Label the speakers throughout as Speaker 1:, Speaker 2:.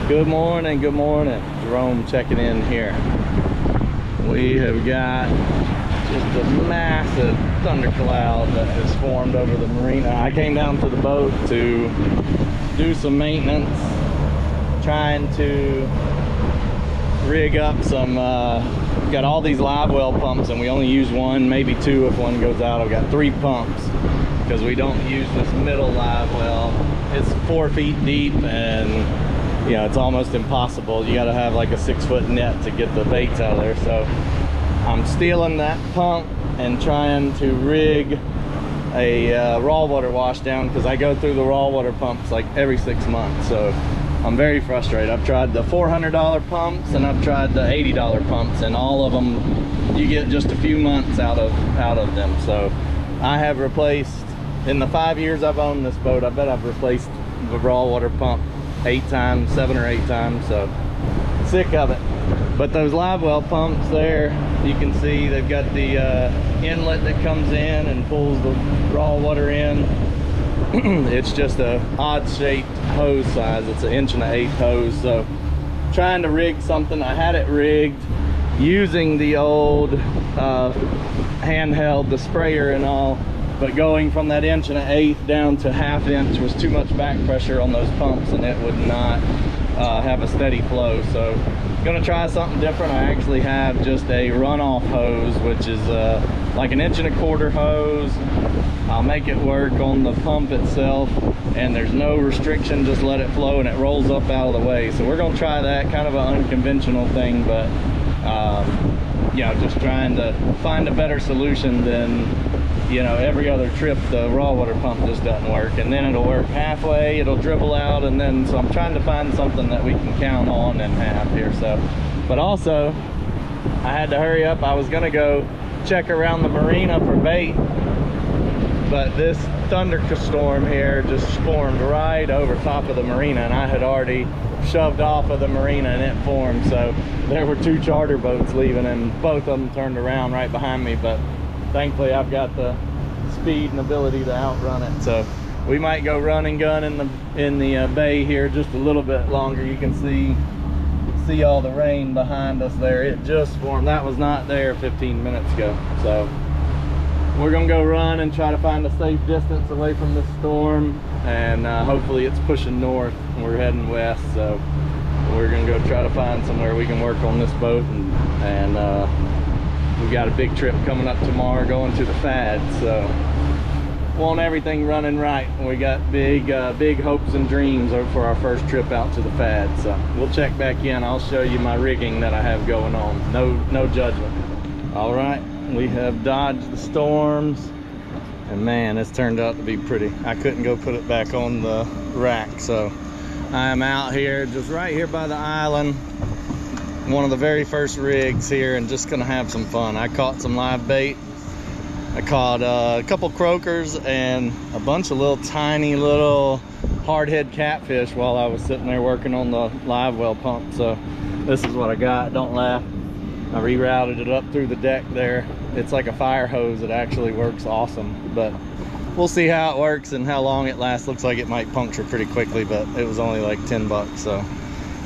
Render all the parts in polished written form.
Speaker 1: Good morning, good morning. Jerome checking in here. We have got just a massive thundercloud that has formed over the marina. I came down to the boat to do some maintenance, trying to rig up some, got all these live well pumps and we only use one, maybe two if one goes out. I've got 3 pumps because we don't use this middle live well. It's 4 feet deep and you know, it's almost impossible. You got to have like a 6-foot net to get the baits out of there. So I'm stealing that pump and trying to rig a raw water wash down because I go through the raw water pumps like every 6 months. So I'm very frustrated. I've tried the $400 pumps and I've tried the $80 pumps, and all of them you get just a few months out of them. So I have replaced, in the 5 years I've owned this boat, I bet I've replaced the raw water pump 7 or 8 times. So sick of it. But those live well pumps there, you can see they've got the inlet that comes in and pulls the raw water in. It's just a odd shaped hose size. It's an 1.8" hose. So trying to rig something, I had it rigged using the old handheld, the sprayer and all, but going from that 1.8" down to 1/2 inch was too much back pressure on those pumps and it would not have a steady flow. So gonna try something different. I actually have just a runoff hose, which is like an 1.25" hose. I'll make it work on the pump itself and there's no restriction, just let it flow and it rolls up out of the way. So we're gonna try that, kind of an unconventional thing, but you know, just trying to find a better solution than, you know, every other trip the raw water pump just doesn't work, and then it'll work halfway, it'll dribble out, and then so I'm trying to find something that we can count on and have here. So, but also I had to hurry up. I was gonna go check around the marina for bait, but this thunderstorm here just formed right over top of the marina, and I had already shoved off of the marina and it formed. So there were 2 charter boats leaving and both of them turned around right behind me, but thankfully I've got the speed and ability to outrun it. So we might go run and gun in the bay here just a little bit longer. You can see all the rain behind us there. It just formed. That was not there 15 minutes ago. So we're gonna go run and try to find a safe distance away from this storm, and hopefully it's pushing north and we're heading west. So we're gonna go try to find somewhere we can work on this boat, and we've got a big trip coming up tomorrow going to the FAD, so want everything running right. We got big hopes and dreams for our first trip out to the FAD. So we'll check back in. I'll show you my rigging that I have going on. No judgment. All right, we have dodged the storms, and man, it's turned out to be pretty. I couldn't go put it back on the rack, so I am out here just right here by the island, one of the very first rigs here, and just gonna have some fun. I caught some live bait. I caught a couple croakers and a bunch of tiny little hardhead catfish while I was sitting there working on the live well pump. So this is what I got. Don't laugh. I rerouted it up through the deck there. It's like a fire hose. It actually works awesome, but we'll see how it works and how long it lasts. Looks like it might puncture pretty quickly, but it was only like 10 bucks. So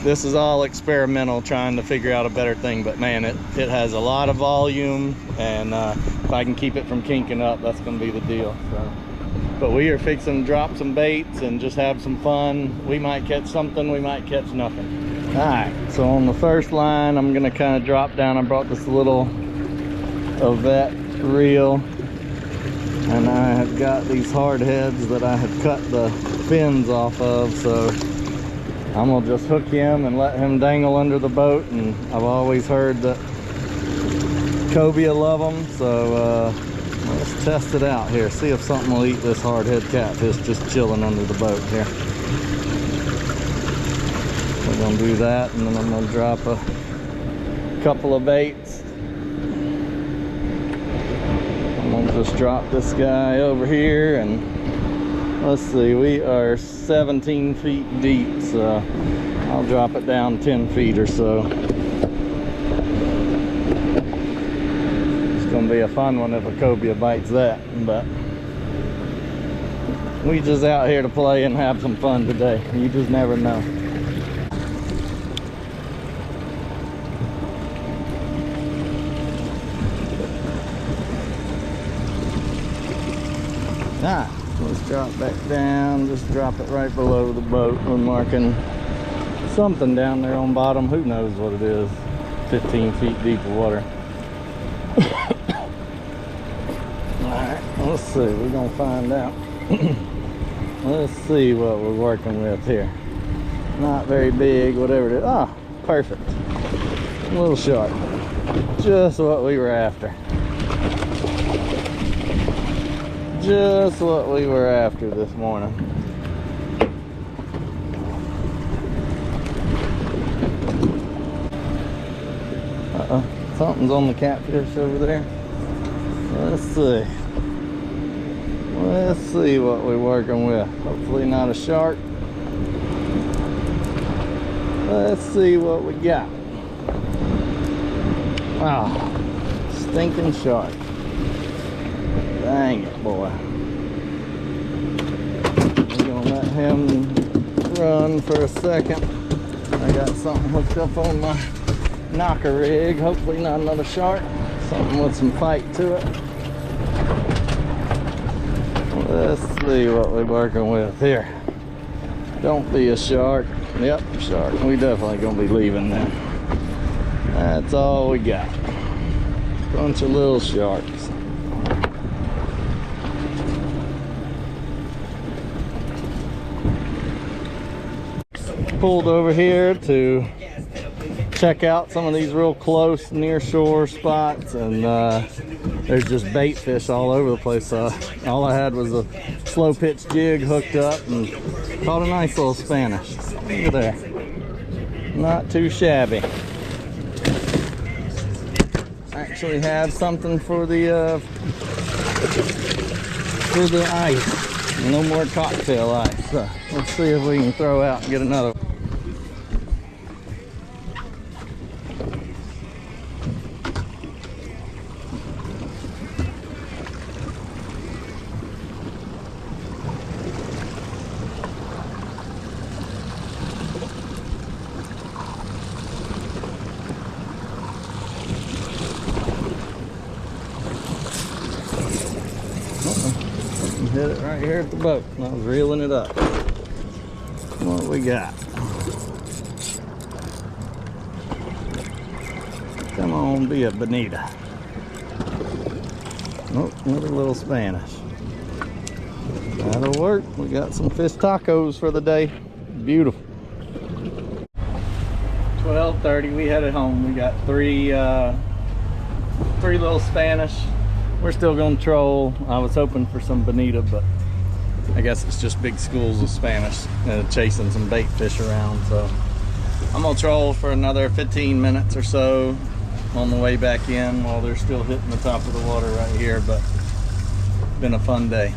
Speaker 1: this is all experimental, trying to figure out a better thing, but man, it has a lot of volume, and if I can keep it from kinking up, that's gonna be the deal. So, but we are fixing to drop some baits and just have some fun. We might catch something, we might catch nothing. All right, so on the first line, I'm gonna kind of drop down. I brought this little Ovette reel, and I have got these hard heads that I have cut the fins off of, so I'm gonna just hook him and let him dangle under the boat. And I've always heard that cobia love them, so let's test it out here, see if something will eat this hardhead catfish just chilling under the boat here. We're gonna do that, and then I'm gonna drop a couple of baits. I'm gonna just drop this guy over here, and let's see, we are 17 feet deep, so I'll drop it down 10 feet or so. It's gonna be a fun one if a cobia bites that, but we just out here to play and have some fun today. You just never know. Let's drop back down. Just drop it right below the boat. We're marking something down there on bottom. Who knows what it is? 15 feet deep of water. Alright, let's see. We're gonna find out. Let's see what we're working with here. Not very big, whatever it is. Ah, perfect. A little sharp. Just what we were after. Just what we were after this morning. Uh-oh, something's on the catfish over there. Let's see. Let's see what we're working with. Hopefully not a shark. Let's see what we got. Wow, stinking shark. Dang it, boy. We're gonna let him run for a second. I got something hooked up on my knocker rig. Hopefully not another shark. Something with some fight to it. Let's see what we're working with here. Don't be a shark. Yep, shark. We definitely gonna be leaving then. That's all we got. Bunch of little sharks. Pulled over here to check out some of these real close near shore spots, and there's just bait fish all over the place. All I had was a slow pitch jig hooked up and caught a nice little Spanish. Look at there. Not too shabby. Actually had something for the ice. No more cocktail ice. So let's see if we can throw out and get another. Hit it right here at the boat. I was reeling it up. What we got? Come on, be a bonita. Oh, another little Spanish. That'll work. We got some fish tacos for the day. Beautiful. 12:30. We headed home. We got three little Spanish. We're still gonna troll. I was hoping for some bonita, but I guess it's just big schools of Spanish chasing some bait fish around. So I'm gonna troll for another 15 minutes or so on the way back in while they're still hitting the top of the water right here. But it's been a fun day.